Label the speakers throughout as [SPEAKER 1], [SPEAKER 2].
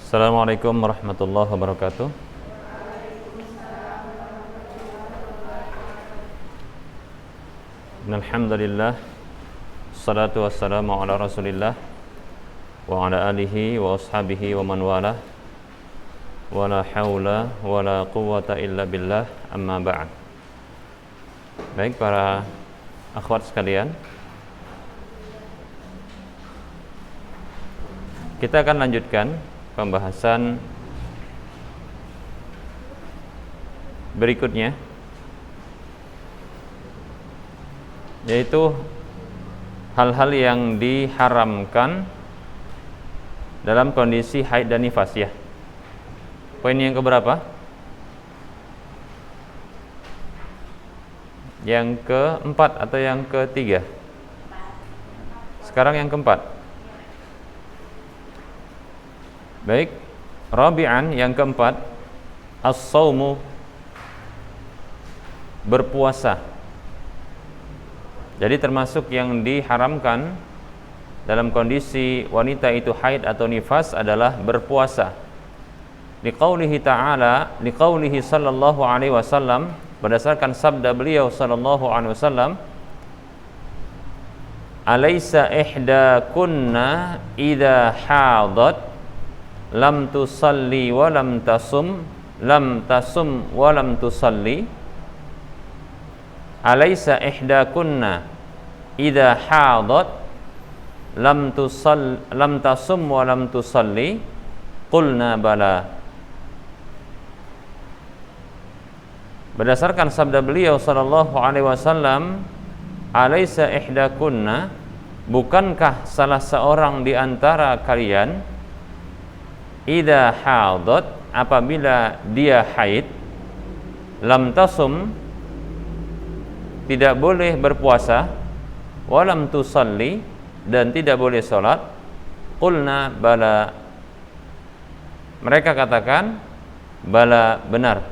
[SPEAKER 1] Assalamualaikum warahmatullahi wabarakatuh. Alhamdulillah, salatu wassalamu ala rasulillah wa ala alihi wa ashabihi wa man wala wa la hawla wa la quwwata illa billah, amma ba'd. Baik para akhwat sekalian, kita akan lanjutkan pembahasan berikutnya, yaitu hal-hal yang diharamkan dalam kondisi haid dan nifas ya. Poin yang keberapa? Yang keempat atau yang ketiga? Sekarang yang keempat. Baik, rabi'an, yang keempat, as-saumu, berpuasa. Jadi termasuk yang diharamkan dalam kondisi wanita itu haid atau nifas adalah berpuasa. Liqaulihi ta'ala, liqaulihi sallallahu alaihi wasallam, berdasarkan sabda beliau sallallahu alaihi wasallam, alaysa ihdakunna idza hadat lam tusalli wa lam tasum wa lam tusalli. Alaysa ihdakunna idza hadat lam tasum wa lam tusalli. Qulna bala. Berdasarkan sabda beliau sallallahu alaihi wasallam, alaysa ihdakunna, bukankah salah seorang di antara kalian, idza hadat, apabila dia haid, lam tasum, tidak boleh berpuasa, walam tusalli, dan tidak boleh sholat. Qulna bala, mereka katakan bala, benar.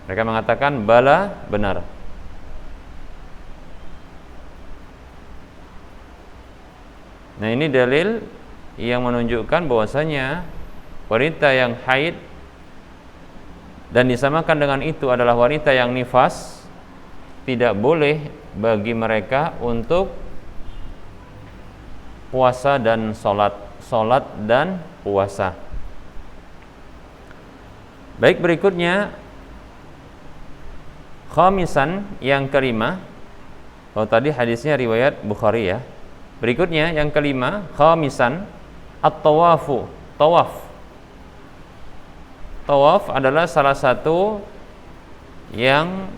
[SPEAKER 1] Mereka mengatakan bala, benar. Nah, ini dalil yang menunjukkan bahwasanya wanita yang haid dan disamakan dengan itu adalah wanita yang nifas, tidak boleh bagi mereka untuk puasa dan sholat dan puasa. Baik, berikutnya khamisan, yang kelima. Oh, tadi hadisnya riwayat Bukhari ya. Berikutnya yang kelima, khamisan, at-tawafu, tawaf. Tawaf adalah salah satu yang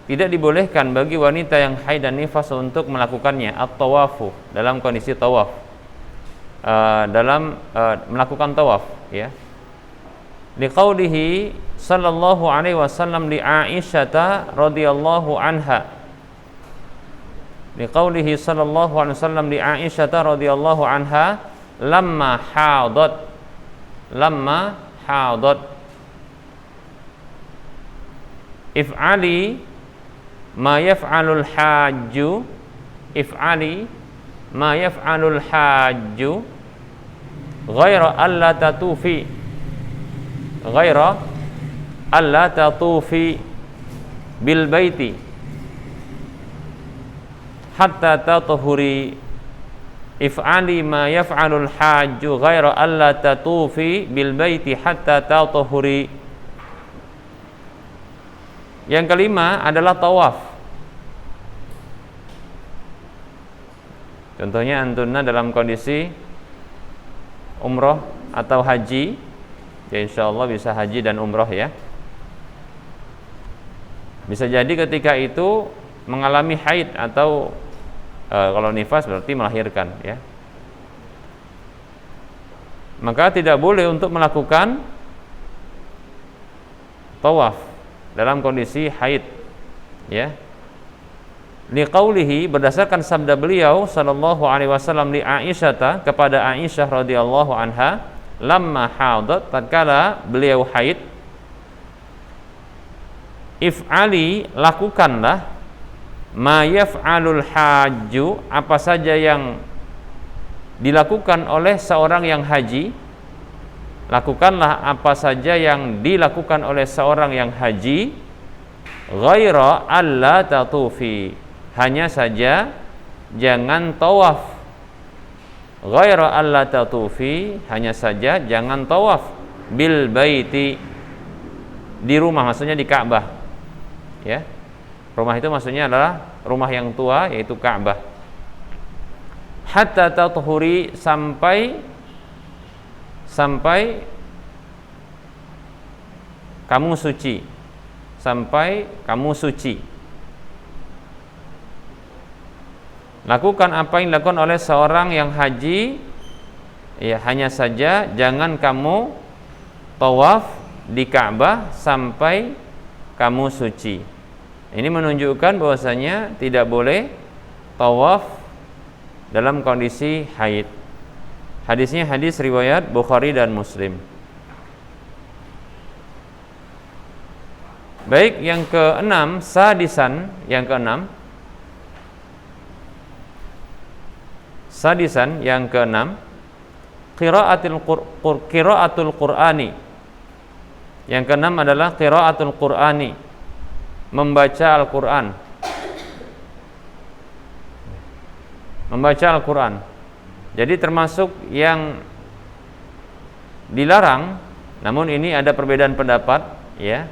[SPEAKER 1] tidak dibolehkan bagi wanita yang haid dan nifas untuk melakukannya, at-tawafu, dalam kondisi tawaf, melakukan tawaf ya. Liqaulihi sallallahu alaihi wasallam li Aisyah radhiyallahu anha. Liqaulihi sallallahu alaihi wasallam li Aisyah radhiyallahu anha, lamma hadat if'ali ma yaf'alul hajju, if'ali ma yaf'alul hajju ghaira alla tatufi, ghaira alla tatufi bil baiti hatta tatuhuri. If'ali ma yaf'alul hajju ghaira alla tatufi bil baiti hatta tatuhuri. Yang kelima adalah tawaf. Contohnya antunna dalam kondisi umroh atau haji, ya insyaallah bisa haji dan umroh ya. Bisa jadi ketika itu mengalami haid atau kalau nifas berarti melahirkan ya. Maka tidak boleh untuk melakukan tawaf dalam kondisi haid ya. Liqaulihi, berdasarkan sabda beliau sallallahu alaihi wasallam li Aisyah, kepada Aisyah radhiyallahu anha, lamma hadat, tatkala beliau haid, if'ali, lakukanlah, ma yaf'alul hajju, apa saja yang dilakukan oleh seorang yang haji, lakukanlah apa saja yang dilakukan oleh seorang yang haji, ghaira alla tatufi, hanya saja jangan tawaf. Ghaira alla tatufi, hanya saja jangan tawaf bil baiti, di rumah, maksudnya di Ka'bah. Ya. Rumah itu maksudnya adalah rumah yang tua, yaitu Ka'bah. Hatta tathuri, sampai kamu suci. Sampai kamu suci. Lakukan apa yang dilakukan oleh seorang yang haji, ya, hanya saja jangan kamu tawaf di Ka'bah sampai kamu suci. Ini menunjukkan bahwasanya tidak boleh tawaf dalam kondisi haid. Hadisnya hadis riwayat Bukhari dan Muslim. Baik, yang keenam, sadisan, yang keenam qiraatul Qur'ani. Yang keenam adalah qiraatul Qur'ani, membaca Al-Qur'an. Membaca Al-Qur'an. Jadi termasuk yang dilarang, namun ini ada perbedaan pendapat, ya.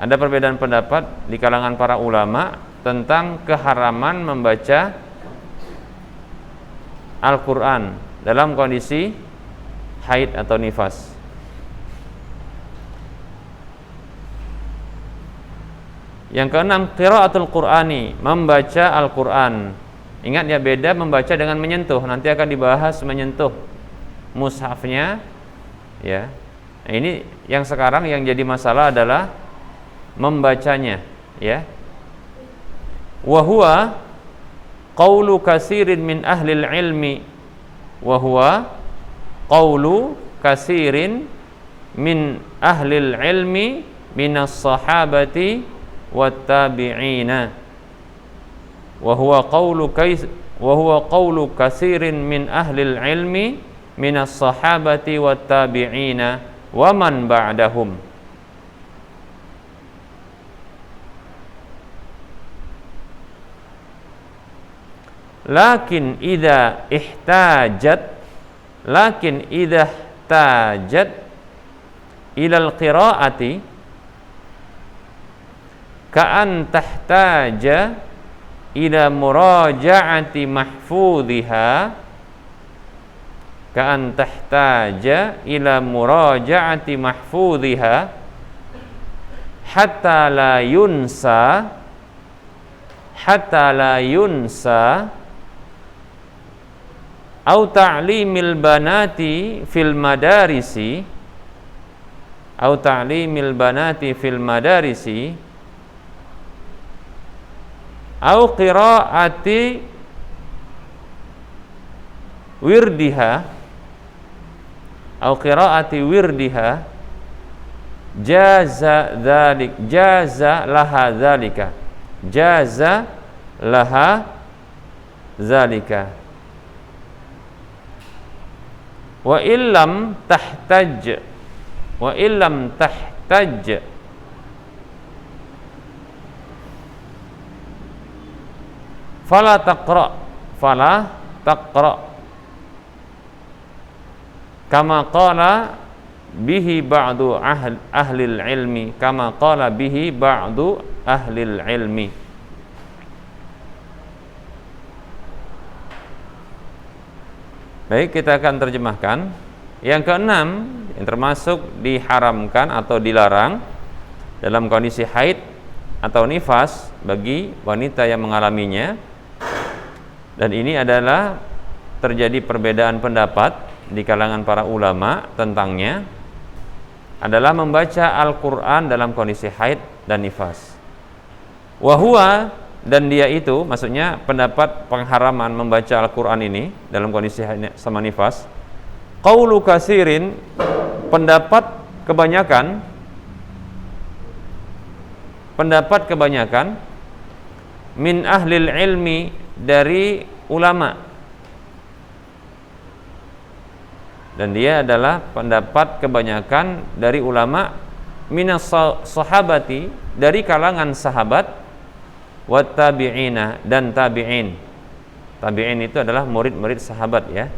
[SPEAKER 1] Ada perbedaan pendapat di kalangan para ulama tentang keharaman membaca Al-Qur'an dalam kondisi haid atau nifas. Yang keenam, qiraatul Qur'ani, membaca Al-Qur'an. Ingat ya, beda membaca dengan menyentuh. Nanti akan dibahas menyentuh mushafnya, ya. Nah, ini yang sekarang yang jadi masalah adalah membacanya, ya. Wa huwa qaulu katsirin min ahlil ilmi. Wa huwa qaulu katsirin min ahlil ilmi minas sahabati wat tabi'ina. Wa huwa qaulu katsirin min ahlil ilmi minas sahabati wat tabi'ina wa man ba'dahum. Lakin idza ihtajat ilal qiraati ka'an tahtaja ila muraja'ati mahfudhiha hatta la yunsa au ta'limil banati fil madarisi au qiraati wirdiha jaza laha zalika wa illam tahtaj fala taqra kama qala bihi ba'du ahlil ilmi. Baik, kita akan terjemahkan. Yang keenam, yang termasuk diharamkan atau dilarang dalam kondisi haid atau nifas bagi wanita yang mengalaminya, dan ini adalah terjadi perbedaan pendapat di kalangan para ulama tentangnya, adalah membaca Al-Quran dalam kondisi haid dan nifas. Wahuwa, dan dia itu, maksudnya pendapat pengharaman membaca Al-Quran ini dalam kondisi haid sama nifas, qaulu katsirin, pendapat kebanyakan min ahlil ilmi, dari ulama. Dan dia adalah pendapat kebanyakan dari ulama minas sahabati, dari kalangan sahabat, wat tabi'ina, dan tabi'in. Tabi'in itu adalah murid-murid sahabat ya.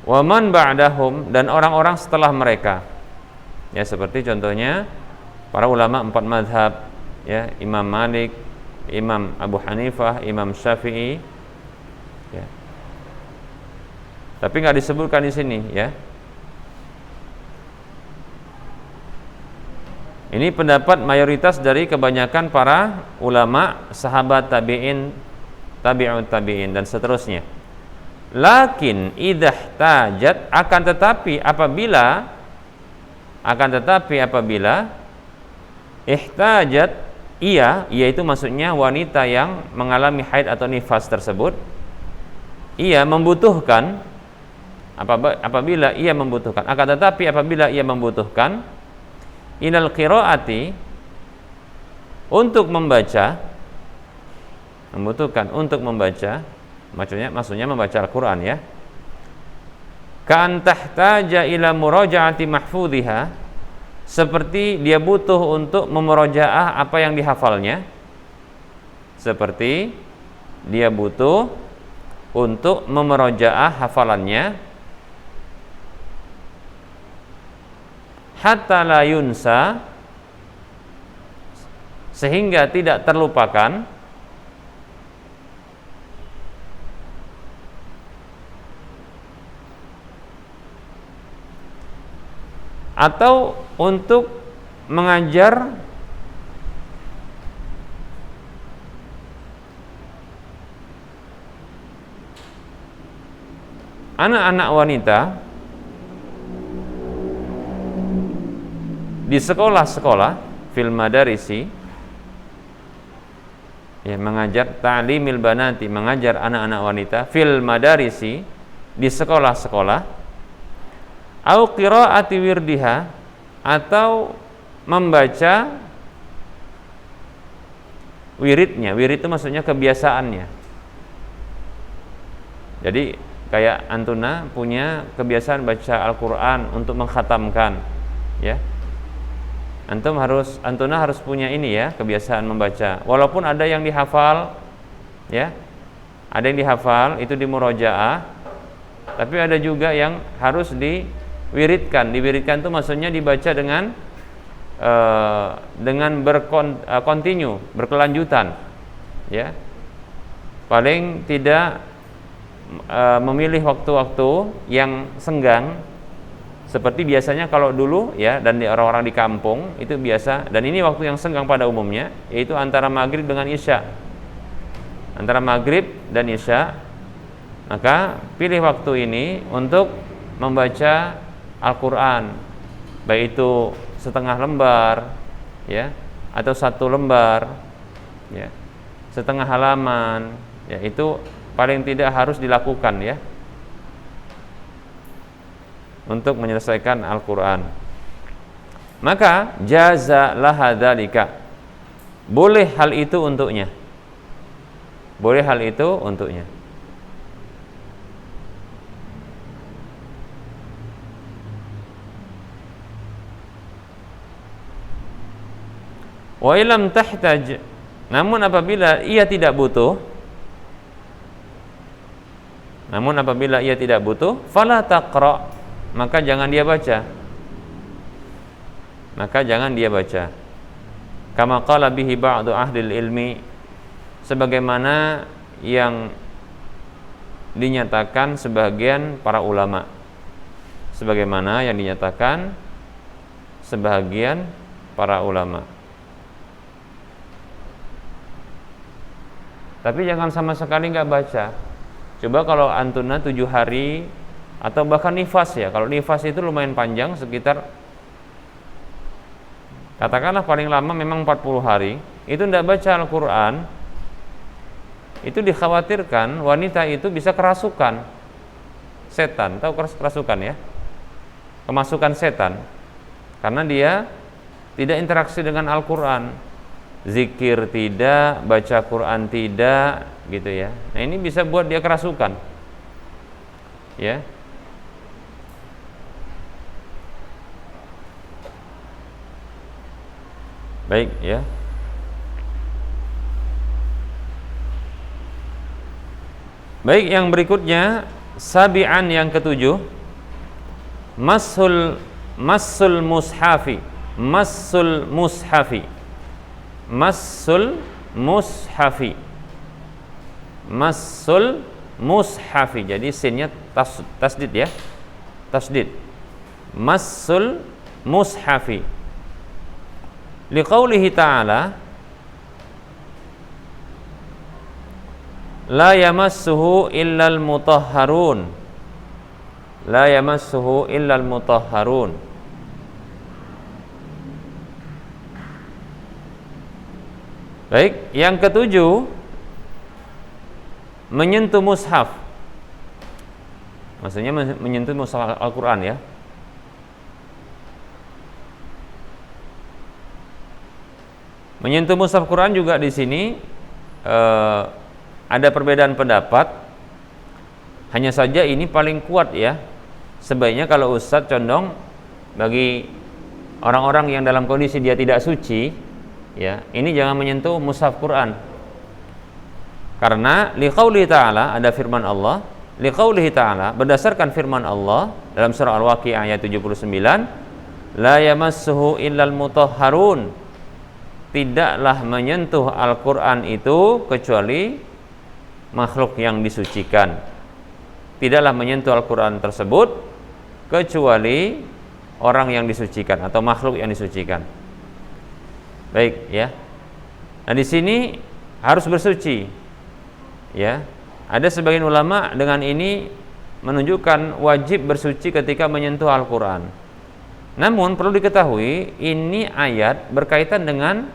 [SPEAKER 1] Wa man ba'dahum, dan orang-orang setelah mereka. Ya, seperti contohnya para ulama 4 mazhab ya, Imam Malik, Imam Abu Hanifah, Imam Syafi'i ya. Tapi nggak disebutkan di sini ya. Ini pendapat mayoritas dari kebanyakan para ulama, sahabat, tabi'in, tabi'ut tabi'in, dan seterusnya. Lakin idah tajat, akan tetapi apabila ihtajat, ia itu maksudnya wanita yang mengalami haid atau nifas tersebut, ia membutuhkan, apabila ia membutuhkan, akan tetapi apabila ia membutuhkan ilal qiraati, untuk membaca, membutuhkan untuk membaca, maksudnya membaca Al-Quran ya, ka'an tahtaja ila murajaati mahfudhiha, seperti dia butuh untuk memurojaah apa yang dihafalnya, seperti dia butuh untuk memurojaah hafalannya, hatta la yunsa, sehingga tidak terlupakan, atau untuk mengajar anak-anak wanita di sekolah-sekolah, fil madarisi ya, mengajar ta'limil banati, mengajar anak-anak wanita, fil madarisi, di sekolah-sekolah, au qiraati wirdiha, atau membaca wiridnya. Wirid itu maksudnya kebiasaannya. Jadi kayak antuna punya kebiasaan baca Al-Qur'an untuk mengkhatamkan ya. Antuna harus punya ini ya, kebiasaan membaca. Walaupun ada yang dihafal ya. Ada yang dihafal itu di murojaah, tapi ada juga yang harus diwiridkan. Diwiridkan itu maksudnya dibaca dengan berkontinu, berkelanjutan ya. Paling tidak memilih waktu-waktu yang senggang, seperti biasanya kalau dulu ya, dan orang-orang di kampung itu biasa, dan ini waktu yang senggang pada umumnya, yaitu antara maghrib dengan isya. Antara maghrib dan isya, maka pilih waktu ini untuk membaca Al-Quran, baik itu setengah lembar ya, atau 1 lembar ya, setengah halaman ya, itu paling tidak harus dilakukan ya, untuk menyelesaikan Al-Quran. Maka jaza laha dzalika, boleh hal itu untuknya, boleh hal itu untuknya. Wa ilam tahtaj, namun apabila ia tidak butuh, fala taqra, maka jangan dia baca. Kama qala bihi ba'du ahlil ilmi, sebagaimana yang dinyatakan sebagian para ulama. Tapi jangan sama sekali nggak baca. Coba kalau antuna 7 hari atau bahkan nifas ya. Kalau nifas itu lumayan panjang, sekitar katakanlah paling lama memang 40 hari, itu tidak baca Al-Quran, itu dikhawatirkan wanita itu bisa kerasukan setan. Tahu kerasukan ya? Kemasukan setan. Karena dia tidak interaksi dengan Al-Qur'an. Zikir tidak, baca Quran tidak, gitu ya. Nah, ini bisa buat dia kerasukan. Ya. Baik, ya. Baik, yang berikutnya sabi'an, yang ketujuh, massul mushafi. Massul mushafi. Massul mushafi. Massul mushafi. Jadi sinnya tasdid ya. Tasdid. Massul mushafi. Liqaulihi ta'ala la yamassuhu illal mutahharun. La yamassuhu illal mutahharun. Baik, yang ketujuh, menyentuh mushaf. Maksudnya menyentuh mushaf Al-Qur'an ya. Menyentuh mushaf Quran juga di sini ada perbedaan pendapat. Hanya saja ini paling kuat ya. Sebaiknya kalau Ustadz condong bagi orang-orang yang dalam kondisi dia tidak suci, ya, ini jangan menyentuh mushaf Quran. Karena liqaulihi ta'ala, ada firman Allah, liqaulihi ta'ala, berdasarkan firman Allah dalam surah Al-Waqi'ah ayat 79, la yamassuhu illal mutahharun. Tidaklah menyentuh Al-Quran itu kecuali makhluk yang disucikan. Tidaklah menyentuh Al-Quran tersebut kecuali orang yang disucikan atau makhluk yang disucikan. Baik ya. Nah, di sini harus bersuci. Ya. Ada sebagian ulama dengan ini menunjukkan wajib bersuci ketika menyentuh Al-Quran. Namun perlu diketahui ini ayat berkaitan dengan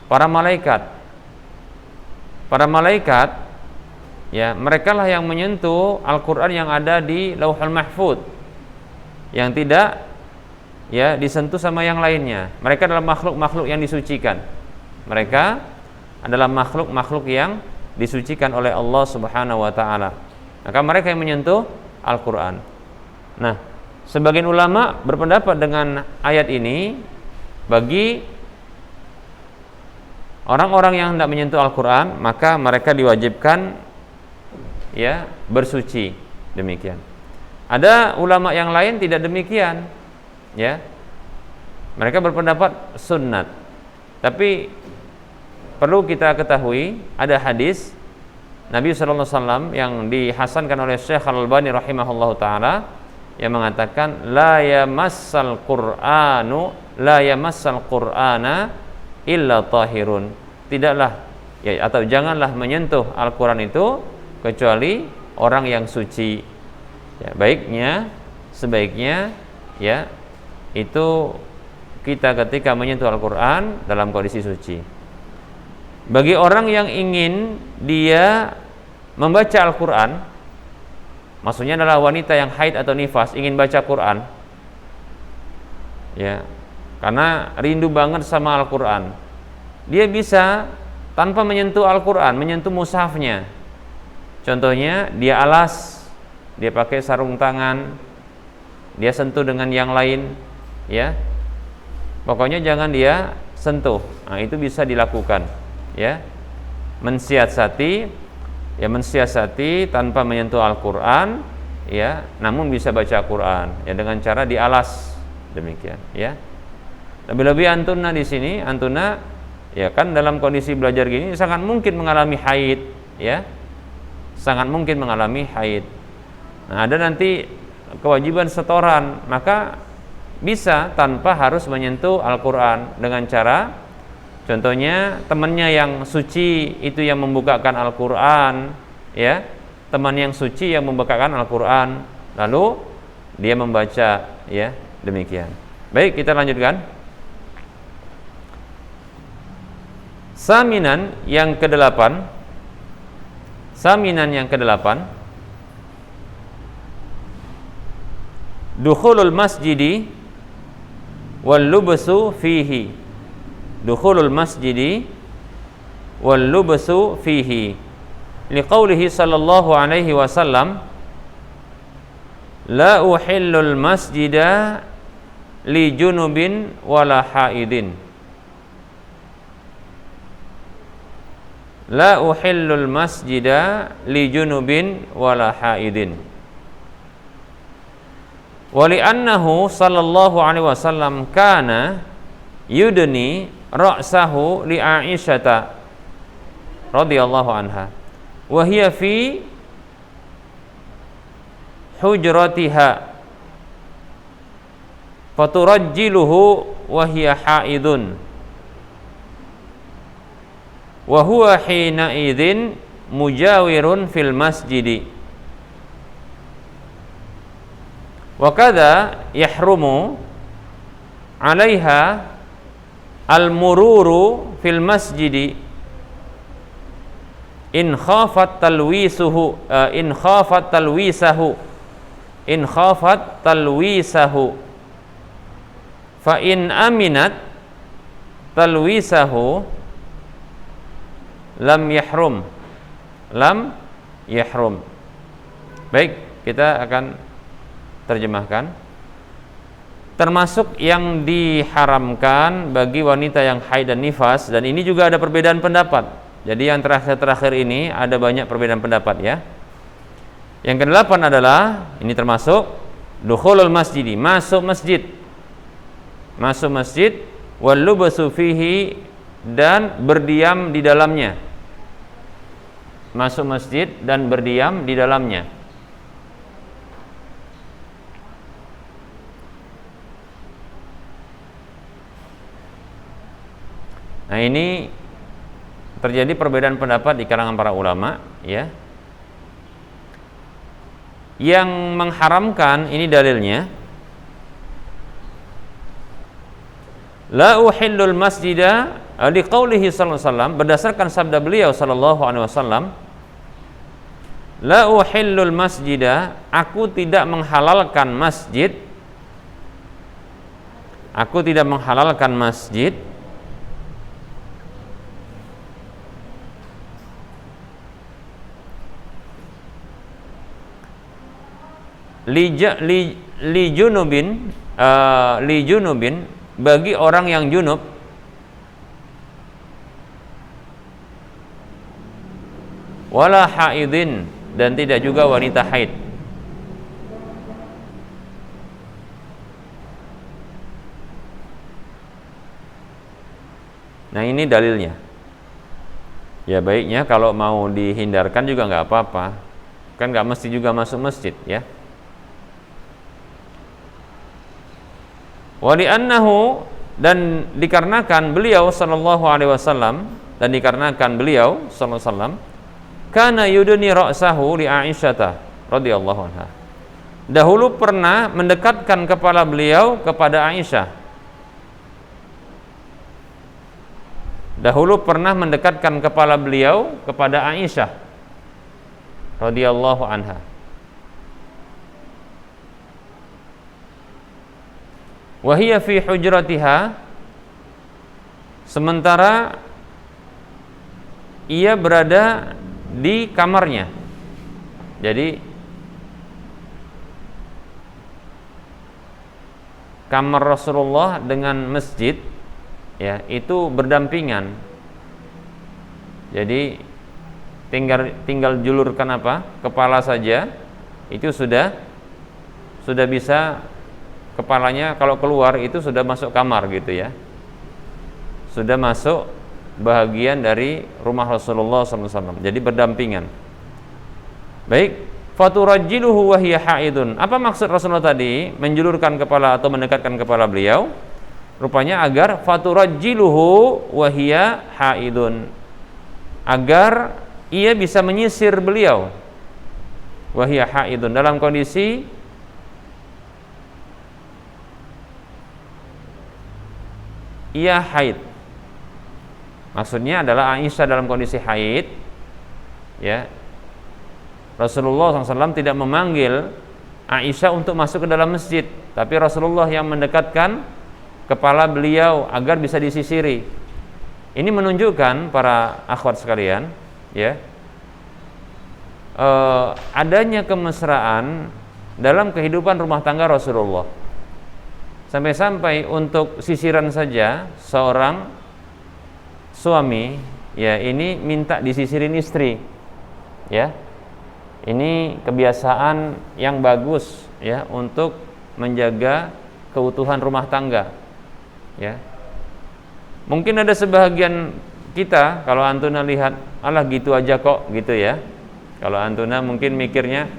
[SPEAKER 1] para malaikat. Para malaikat, ya, mereka lah yang menyentuh Al-Quran yang ada di Lauhul Mahfuz, yang tidak ya disentuh sama yang lainnya. Mereka adalah makhluk-makhluk yang disucikan. Mereka adalah makhluk-makhluk yang disucikan oleh Allah Subhanahu wa taala. Maka mereka yang menyentuh Al-Quran. Nah, sebagian ulama berpendapat dengan ayat ini, bagi orang-orang yang hendak menyentuh Al-Quran, maka mereka diwajibkan ya bersuci. Demikian. Ada ulama yang lain tidak demikian, ya. Mereka berpendapat sunnat. Tapi perlu kita ketahui ada hadis Nabi SAW yang dihasankan oleh Syekh Al-Albani rahimahullahu taala yang mengatakan la yamassal qur'ana illa tahirun. Tidaklah ya, atau janganlah menyentuh Al-Quran itu kecuali orang yang suci. Ya, sebaiknya ya itu kita ketika menyentuh Al-Quran dalam kondisi suci. Bagi orang yang ingin dia membaca Al-Quran, maksudnya adalah wanita yang haid atau nifas ingin baca Quran, ya, karena rindu banget sama Al-Quran, dia bisa tanpa menyentuh Al-Quran, menyentuh mushafnya. Contohnya dia alas, dia pakai sarung tangan, dia sentuh dengan yang lain, ya. Pokoknya jangan dia sentuh. Nah, itu bisa dilakukan, ya. Mensiasati tanpa menyentuh Al-Quran, ya, namun bisa baca Quran, ya, dengan cara dialas, demikian, ya. Lebih-lebih antuna di sini, antuna, ya kan dalam kondisi belajar gini sangat mungkin mengalami haid, ya, sangat mungkin mengalami haid. Nah, ada nanti kewajiban setoran, maka bisa tanpa harus menyentuh Al-Quran dengan cara, contohnya temannya yang suci itu yang membukakan Al-Quran, ya, teman yang suci yang membukakan Al-Quran, lalu dia membaca, ya, demikian. Baik, kita lanjutkan. Saminan yang ke-8. Dukhulul masjidi wal lubsu fihi. Dukhulul masjidi wal lubsu fihi. Liqaulihi sallallahu alaihi wasallam, la uhillul masjida li junubin wala haidin. La uhillul masjida li junubin wala haidin. Wali annahu sallallahu alaihi wasallam kana yudni ra'sahu li Aisyata radhiyallahu anha wa hiya fi hujratiha faturajjiluhu wa hiya haidun wa huwa hina idzin mujawirun fil masjidi. Wa kadza yahrumu 'alaiha al-mururu fil masjidi in khafat talwisahu fa in aminat talwisahu lam yahrum. Baik, kita akan terjemahkan. Termasuk yang diharamkan bagi wanita yang haid dan nifas, dan ini juga ada perbedaan pendapat. Jadi yang terakhir ini ada banyak perbedaan pendapat ya. Yang kedelapan adalah ini termasuk dukhulul masjidi, masuk masjid wal lubsu fihi, dan berdiam di dalamnya. Masuk masjid dan berdiam di dalamnya. Nah, ini terjadi perbedaan pendapat di kalangan para ulama ya. Yang mengharamkan ini dalilnya, la uhillul masjida liqaulihi sallallahu alaihi wasallam, berdasarkan sabda beliau sallallahu alaihi wasallam, la uhillul masjida, aku tidak menghalalkan masjid, li junubin bagi orang yang junub, wala haidin, dan tidak juga wanita haid. Nah, ini dalilnya. Ya, baiknya kalau mau dihindarkan juga nggak apa-apa, kan nggak mesti juga masuk masjid ya. Wa li'annahu, dan dikarenakan beliau sallallahu alaihi wasallam, kana yudni ra'sahu li Aisyata radhiyallahu anha, dahulu pernah mendekatkan kepala beliau kepada Aisyah. Radhiyallahu anha. Wahia fi hujratiha, sementara ia berada di kamarnya. Jadi kamar Rasulullah dengan masjid ya itu berdampingan. Jadi tinggal julurkan kepala saja, itu sudah bisa. Kepalanya kalau keluar itu sudah masuk kamar gitu ya, sudah masuk bahagian dari rumah Rasulullah SAW. Jadi berdampingan. Baik, faturajjiluhu wa hiya haidun. Apa maksud Rasulullah tadi menjulurkan kepala atau mendekatkan kepala beliau? Rupanya agar faturajjiluhu wa hiya haidun, agar ia bisa menyisir beliau, wa hiya haidun, dalam kondisi ia haid. Maksudnya adalah Aisyah dalam kondisi haid ya. Rasulullah SAW tidak memanggil Aisyah untuk masuk ke dalam masjid, tapi Rasulullah yang mendekatkan kepala beliau agar bisa disisiri. Ini menunjukkan para akhwat sekalian, ya, adanya kemesraan dalam kehidupan rumah tangga Rasulullah. Sampai-sampai untuk sisiran saja seorang suami, ya, ini minta disisirin istri, ya. Ini kebiasaan yang bagus, ya, untuk menjaga keutuhan rumah tangga, ya. Mungkin ada sebahagian kita kalau antuna lihat, alah gitu aja kok, gitu ya. Kalau antuna mungkin mikirnya,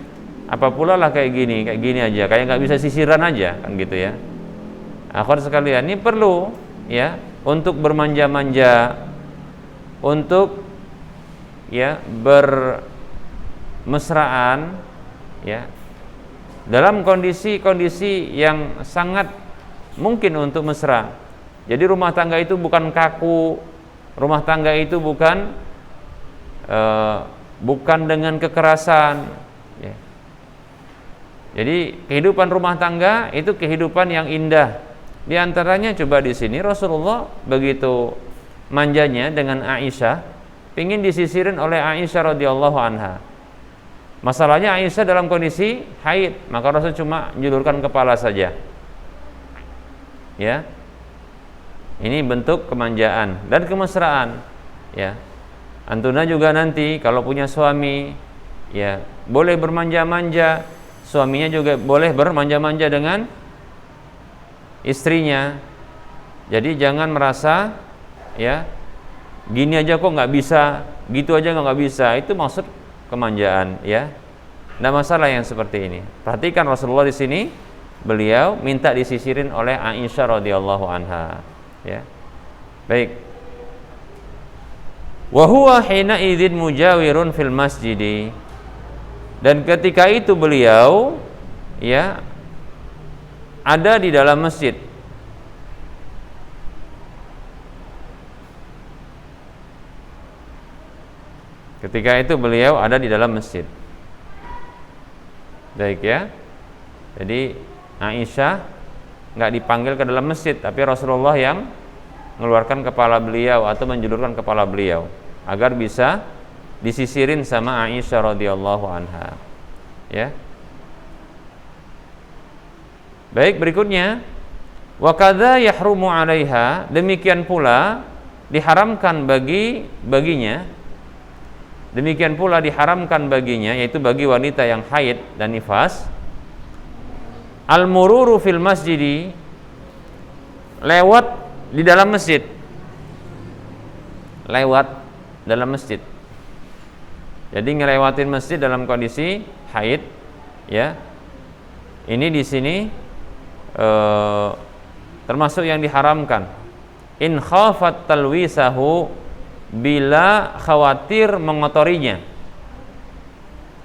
[SPEAKER 1] apa pula lah kayak gini aja, kayak nggak bisa sisiran aja, kan gitu ya. Akhwat sekalian, ini perlu, ya, untuk bermanja-manja, untuk, ya, bermesraan, ya, dalam kondisi-kondisi yang sangat mungkin untuk mesra. Jadi rumah tangga itu bukan kaku, rumah tangga itu bukan dengan kekerasan, ya. Jadi kehidupan rumah tangga itu kehidupan yang indah. Di antaranya coba di sini Rasulullah begitu manjanya dengan Aisyah, ingin disisirin oleh Aisyah radhiyallahu anha. Masalahnya Aisyah dalam kondisi haid, maka Rasul cuma menjulurkan kepala saja, ya. Ini bentuk kemanjaan dan kemesraan, ya. Antuna juga nanti kalau punya suami, ya, boleh bermanja-manja, suaminya juga boleh bermanja-manja dengan istrinya. Jadi jangan merasa, ya, gini aja kok nggak bisa, gitu aja nggak bisa. Itu maksud kemanjaan, ya. Nggak masalah yang seperti ini. Perhatikan Rasulullah di sini, beliau minta disisirin oleh Aisyah radhiyallahu anha, ya. Baik. Wa huwa hina idzin mujawirun fil masjidi. Dan ketika itu beliau, ya, ada di dalam masjid. Ketika itu beliau ada di dalam masjid. Baik, ya. Jadi Aisyah nggak dipanggil ke dalam masjid, tapi Rasulullah yang mengeluarkan kepala beliau atau menjulurkan kepala beliau agar bisa disisirin sama Aisyah radhiyallahu anha, ya. Baik, berikutnya wa kadza yahrumu 'alaiha, demikian pula diharamkan baginya, demikian pula diharamkan baginya, yaitu bagi wanita yang haid dan nifas, al-mururu fil masjidi, lewat di dalam masjid, lewat dalam masjid. Jadi ngelewatin masjid dalam kondisi haid, ya. Ini di sini termasuk yang diharamkan. In khafat talwisahu, bila khawatir mengotorinya.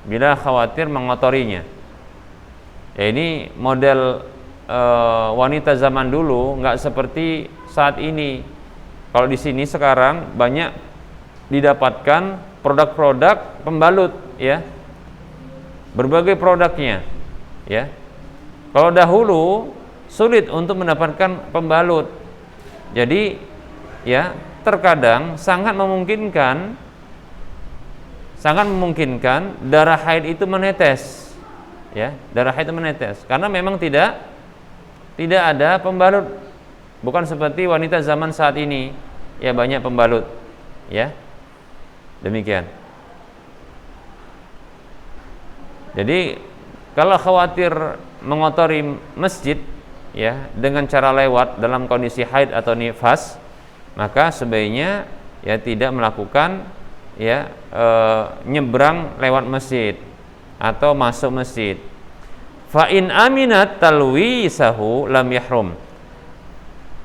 [SPEAKER 1] Bila khawatir mengotorinya. Ya, ini model wanita zaman dulu, nggak seperti saat ini. Kalau di sini sekarang banyak didapatkan produk-produk pembalut, ya, berbagai produknya, ya. Kalau dahulu sulit untuk mendapatkan pembalut, jadi, ya, terkadang sangat memungkinkan darah haid itu menetes, ya, darah haid itu menetes karena memang tidak ada pembalut. Bukan seperti wanita zaman saat ini, ya, banyak pembalut, ya. Demikian. Jadi kalau khawatir mengotori masjid, ya, dengan cara lewat dalam kondisi haid atau nifas, maka sebaiknya, ya, tidak melakukan, ya, nyebrang lewat masjid atau masuk masjid. Fa in aminat talwisahu lam yahrum.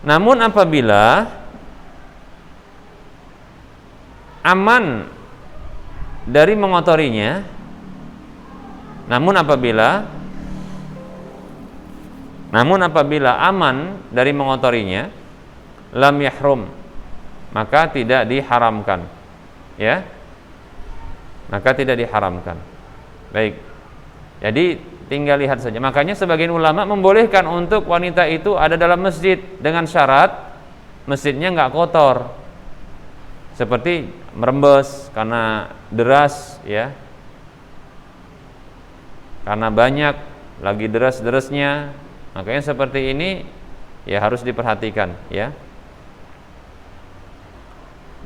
[SPEAKER 1] Namun apabila aman dari mengotorinya, namun apabila aman dari mengotorinya, lam yahrum, maka tidak diharamkan, ya, maka tidak diharamkan. Baik, jadi tinggal lihat saja. Makanya sebagian ulama membolehkan untuk wanita itu ada dalam masjid dengan syarat masjidnya nggak kotor, seperti merembes karena deras ya, karena banyak lagi deras-derasnya. Makanya seperti ini ya harus diperhatikan ya.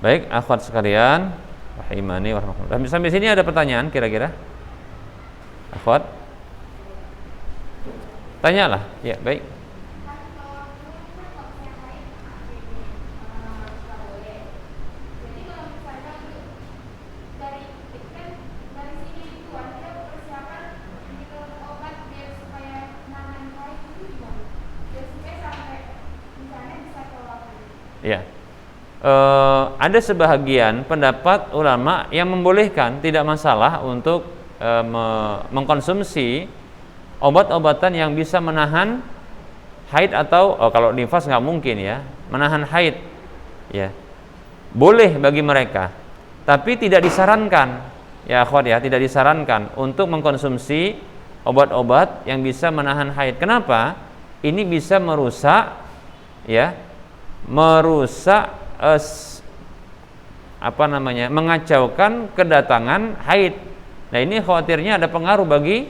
[SPEAKER 1] Baik, akhwat sekalian, rahimani wa rahmatullah. Sampai sini ada pertanyaan kira-kira? Akhwat? Tanyalah. Ya, baik. Ya. Ada sebahagian pendapat ulama yang membolehkan, tidak masalah untuk mengkonsumsi obat-obatan yang bisa menahan haid atau kalau nifas nggak mungkin ya, menahan haid ya, boleh bagi mereka, tapi tidak disarankan ya akhwat ya, tidak disarankan untuk mengkonsumsi obat-obat yang bisa menahan haid. Kenapa? Ini bisa merusak ya, mengacaukan kedatangan haid. Nah, ini khawatirnya ada pengaruh bagi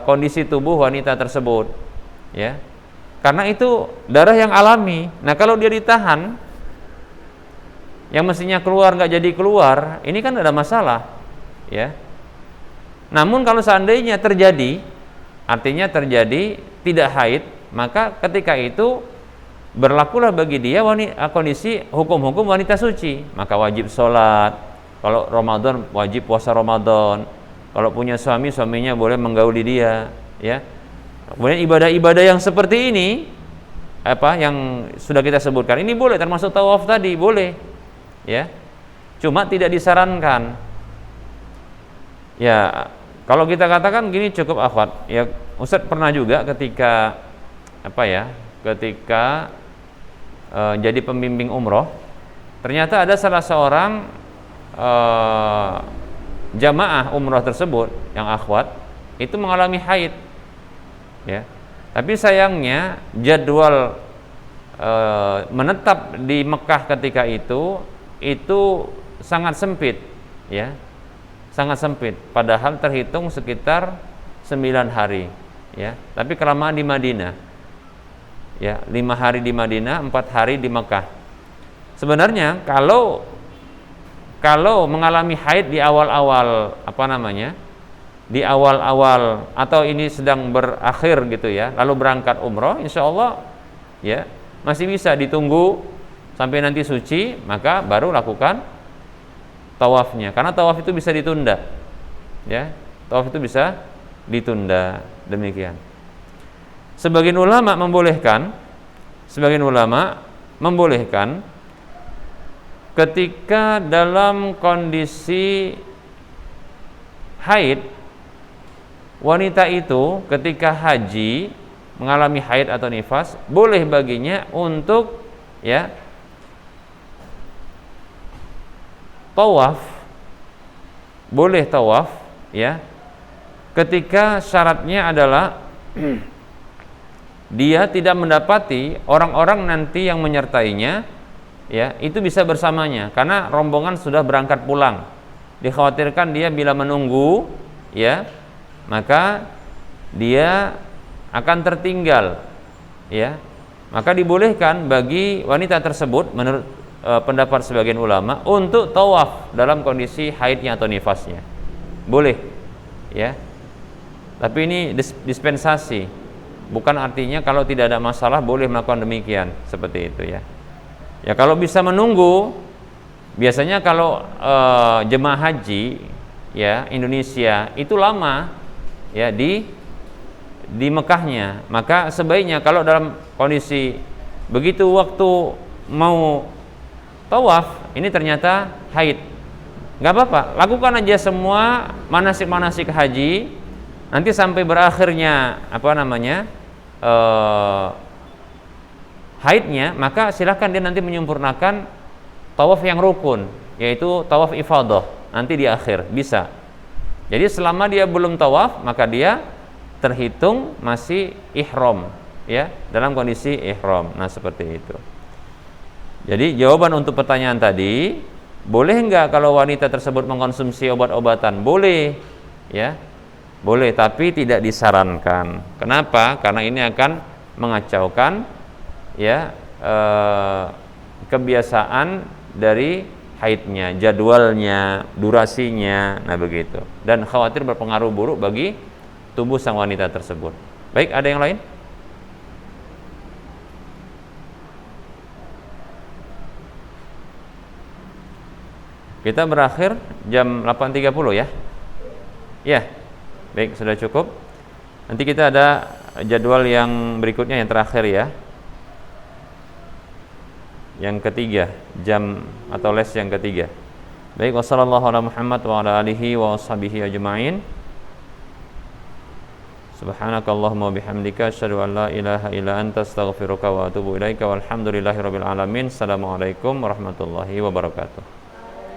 [SPEAKER 1] kondisi tubuh wanita tersebut ya, karena itu darah yang alami. Nah, kalau dia ditahan yang mestinya keluar nggak jadi keluar, ini kan ada masalah ya. Namun kalau seandainya terjadi, artinya terjadi tidak haid, maka ketika itu berlakulah bagi dia kondisi hukum-hukum wanita suci. Maka wajib sholat, kalau Ramadan wajib puasa Ramadan, kalau punya suami, suaminya boleh menggauli dia ya. Kemudian ibadah-ibadah yang seperti ini, yang sudah kita sebutkan, ini boleh, termasuk tawaf tadi boleh ya, cuma tidak disarankan ya. Kalau kita katakan gini cukup akhwat ya, Ustaz pernah juga ketika jadi pembimbing umroh, ternyata ada salah seorang jamaah umroh tersebut yang akhwat itu mengalami haid ya, tapi sayangnya jadwal menetap di Mekah ketika itu sangat sempit ya, sangat sempit, padahal terhitung sekitar 9 hari ya, tapi kelamaan di Madinah ya, 5 hari di Madinah, 4 hari di Mekah. Sebenarnya kalau mengalami haid di awal-awal di awal-awal atau ini sedang berakhir gitu ya, lalu berangkat umroh, insya Allah ya masih bisa ditunggu sampai nanti suci, maka baru lakukan tawafnya, karena tawaf itu bisa ditunda ya, tawaf itu bisa ditunda. Demikian. Sebagian ulama membolehkan ketika dalam kondisi haid, wanita itu ketika haji mengalami haid atau nifas, boleh baginya untuk ya tawaf, boleh tawaf ya, ketika syaratnya adalah dia tidak mendapati orang-orang nanti yang menyertainya ya, itu bisa bersamanya, karena rombongan sudah berangkat pulang. Dikhawatirkan dia bila menunggu ya, maka dia akan tertinggal ya. Maka dibolehkan bagi wanita tersebut menurut pendapat sebagian ulama untuk tawaf dalam kondisi haidnya atau nifasnya. Boleh ya. Tapi ini dispensasi, bukan artinya kalau tidak ada masalah boleh melakukan demikian, seperti itu ya. Ya kalau bisa menunggu, biasanya kalau jemaah haji ya Indonesia itu lama ya di Mekahnya, maka sebaiknya kalau dalam kondisi begitu waktu mau tawaf ini ternyata haid, nggak apa-apa, lakukan aja semua manasik-manasik haji. Nanti sampai berakhirnya haidnya, maka silakan dia nanti menyempurnakan tawaf yang rukun, yaitu tawaf ifadah nanti di akhir bisa Jadi selama dia belum tawaf, maka dia terhitung masih ihram, ya, dalam kondisi ihram. Nah, seperti itu. Jadi jawaban untuk pertanyaan tadi, boleh enggak kalau wanita tersebut mengkonsumsi obat-obatan? Boleh, ya. Boleh, tapi tidak disarankan. Kenapa? Karena ini akan mengacaukan, ya, kebiasaan dari haidnya, jadwalnya, durasinya, nah begitu. Dan khawatir berpengaruh buruk bagi tubuh sang wanita tersebut. Baik, ada yang lain? Kita berakhir jam 8.30 ya? Ya, baik, sudah cukup. Nanti kita ada jadwal yang berikutnya, yang terakhir ya, yang ketiga, jam atau les yang ketiga. Baik, wassallallahu ala Muhammad wa ala alihi wa ashabihi ajma'in. Subhanakallahumma bihamdika asyhadu an la ilaha illa anta astaghfiruka wa atubu ilaika walhamdulillahi rabbil alamin. Assalamualaikum warahmatullahi wabarakatuh.